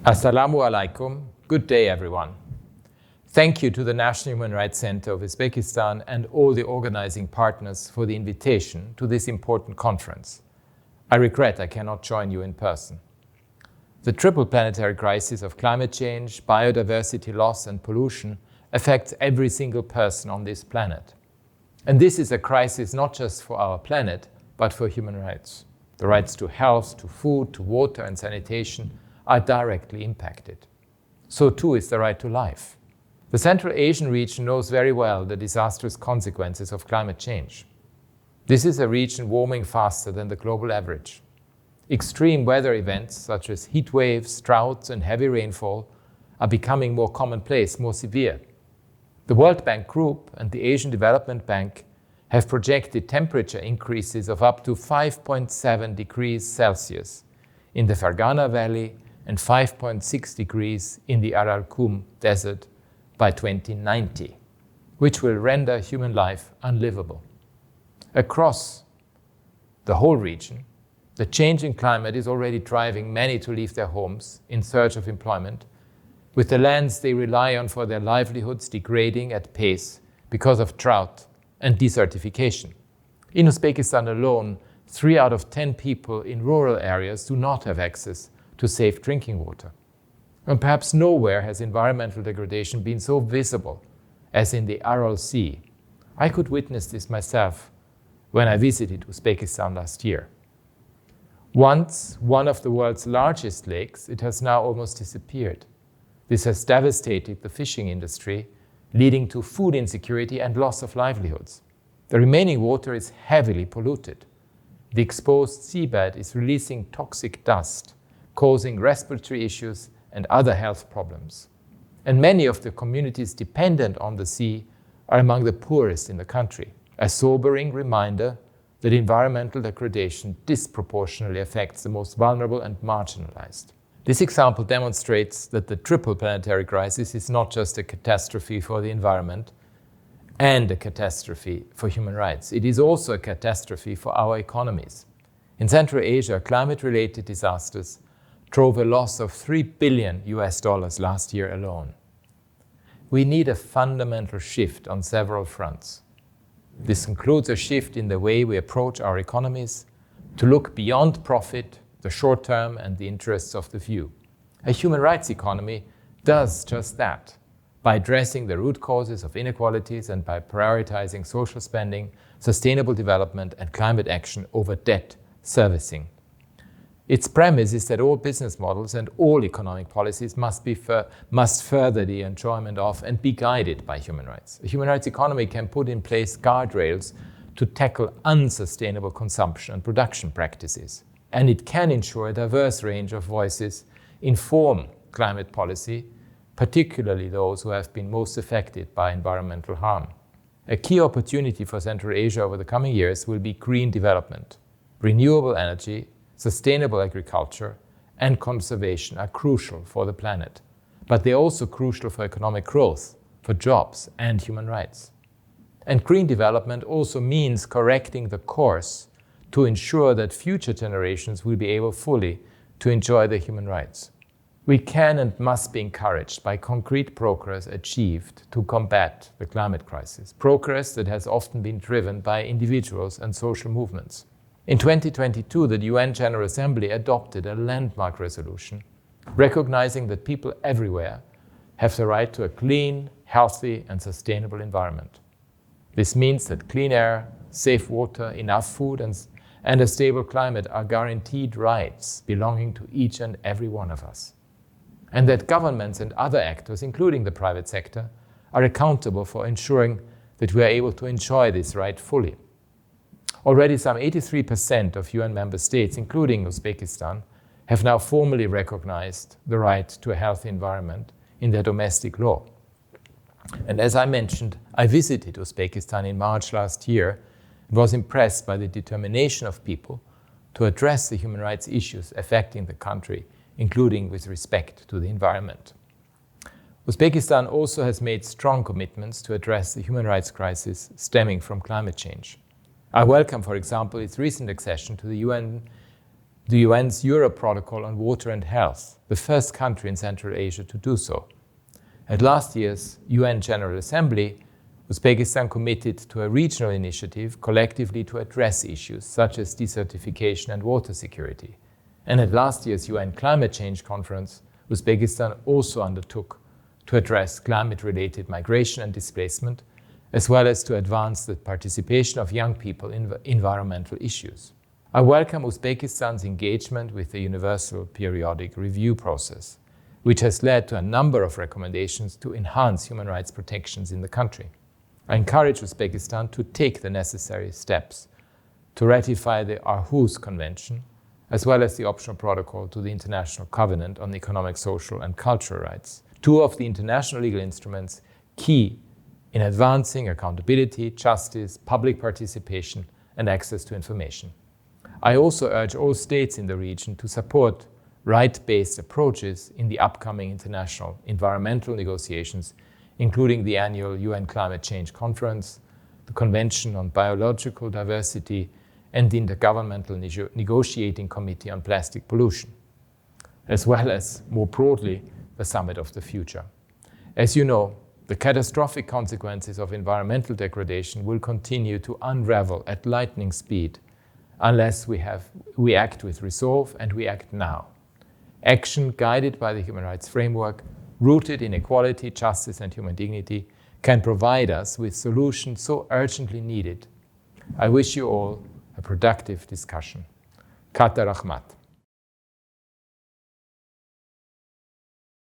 Assalamu alaikum. Good day, everyone. Thank you to the National Human Rights Center of Uzbekistan and all the organizing partners for the invitation to this important conference. I regret I cannot join you in person. The triple planetary crisis of climate change, biodiversity loss and pollution affects every single person on this planet. And this is a crisis not just for our planet, but for human rights. The rights to health, to food, to water and sanitation are directly impacted. So too is the right to life. The Central Asian region knows very well the disastrous consequences of climate change. This is a region warming faster than the global average. Extreme weather events such as heat waves, droughts and heavy rainfall are becoming more commonplace, more severe. The World Bank Group and the Asian Development Bank have projected temperature increases of up to 5.7 degrees Celsius in the Fergana Valley and 5.6 degrees in the Arakum Desert by 2090, which will render human life unlivable. Across the whole region, the changing climate is already driving many to leave their homes in search of employment, with the lands they rely on for their livelihoods degrading at pace because of drought and desertification. In Uzbekistan alone, 3 out of 10 people in rural areas do not have access to safe drinking water. And perhaps nowhere has environmental degradation been so visible as in the Aral Sea. I could witness this myself when I visited Uzbekistan last year. Once one of the world's largest lakes, it has now almost disappeared. This has devastated the fishing industry, leading to food insecurity and loss of livelihoods. The remaining water is heavily polluted. The exposed seabed is releasing toxic dust, causing respiratory issues and other health problems. And many of the communities dependent on the sea are among the poorest in the country, a sobering reminder that environmental degradation disproportionately affects the most vulnerable and marginalized. This example demonstrates that the triple planetary crisis is not just a catastrophe for the environment and a catastrophe for human rights. It is also a catastrophe for our economies. In Central Asia, climate-related disasters drove a loss of $3 billion last year alone. We need a fundamental shift on several fronts. This includes a shift in the way we approach our economies, to look beyond profit, the short term and the interests of the few. A human rights economy does just that, by addressing the root causes of inequalities and by prioritizing social spending, sustainable development and climate action over debt servicing. Its premise is that all business models and all economic policies must further the enjoyment of and be guided by human rights. A human rights economy can put in place guardrails to tackle unsustainable consumption and production practices. And it can ensure a diverse range of voices inform climate policy, particularly those who have been most affected by environmental harm. A key opportunity for Central Asia over the coming years will be green development. Renewable energy, sustainable agriculture and conservation are crucial for the planet, but they're also crucial for economic growth, for jobs and human rights. And green development also means correcting the course to ensure that future generations will be able fully to enjoy their human rights. We can and must be encouraged by concrete progress achieved to combat the climate crisis, progress that has often been driven by individuals and social movements. In 2022, the UN General Assembly adopted a landmark resolution recognizing that people everywhere have the right to a clean, healthy and sustainable environment. This means that clean air, safe water, enough food and a stable climate are guaranteed rights belonging to each and every one of us. And that governments and other actors, including the private sector, are accountable for ensuring that we are able to enjoy this right fully. Already some 83% of UN member states, including Uzbekistan, have now formally recognized the right to a healthy environment in their domestic law. And as I mentioned, I visited Uzbekistan in March last year and was impressed by the determination of people to address the human rights issues affecting the country, including with respect to the environment. Uzbekistan also has made strong commitments to address the human rights crisis stemming from climate change. I welcome, for example, its recent accession to the UN the UN's Europe Protocol on Water and Health, the first country in Central Asia to do so. At last year's UN General Assembly, Uzbekistan committed to a regional initiative collectively to address issues such as desertification and water security. And at last year's UN Climate Change Conference, Uzbekistan also undertook to address climate-related migration and displacement, as well as to advance the participation of young people in environmental issues. I welcome Uzbekistan's engagement with the Universal Periodic Review process, which has led to a number of recommendations to enhance human rights protections in the country. I encourage Uzbekistan to take the necessary steps to ratify the Aarhus Convention, as well as the optional protocol to the International Covenant on Economic, Social and Cultural Rights, two of the international legal instruments key in advancing accountability, justice, public participation and access to information. I also urge all states in the region to support right-based approaches in the upcoming international environmental negotiations, including the annual UN Climate Change Conference, the Convention on Biological Diversity, and the Intergovernmental Negotiating Committee on Plastic Pollution, as well as, more broadly, the Summit of the Future. As you know, the catastrophic consequences of environmental degradation will continue to unravel at lightning speed unless we act with resolve, and we act now. Action guided by the human rights framework, rooted in equality, justice and human dignity, can provide us with solutions so urgently needed. I wish you all a productive discussion. Kata Rahmat.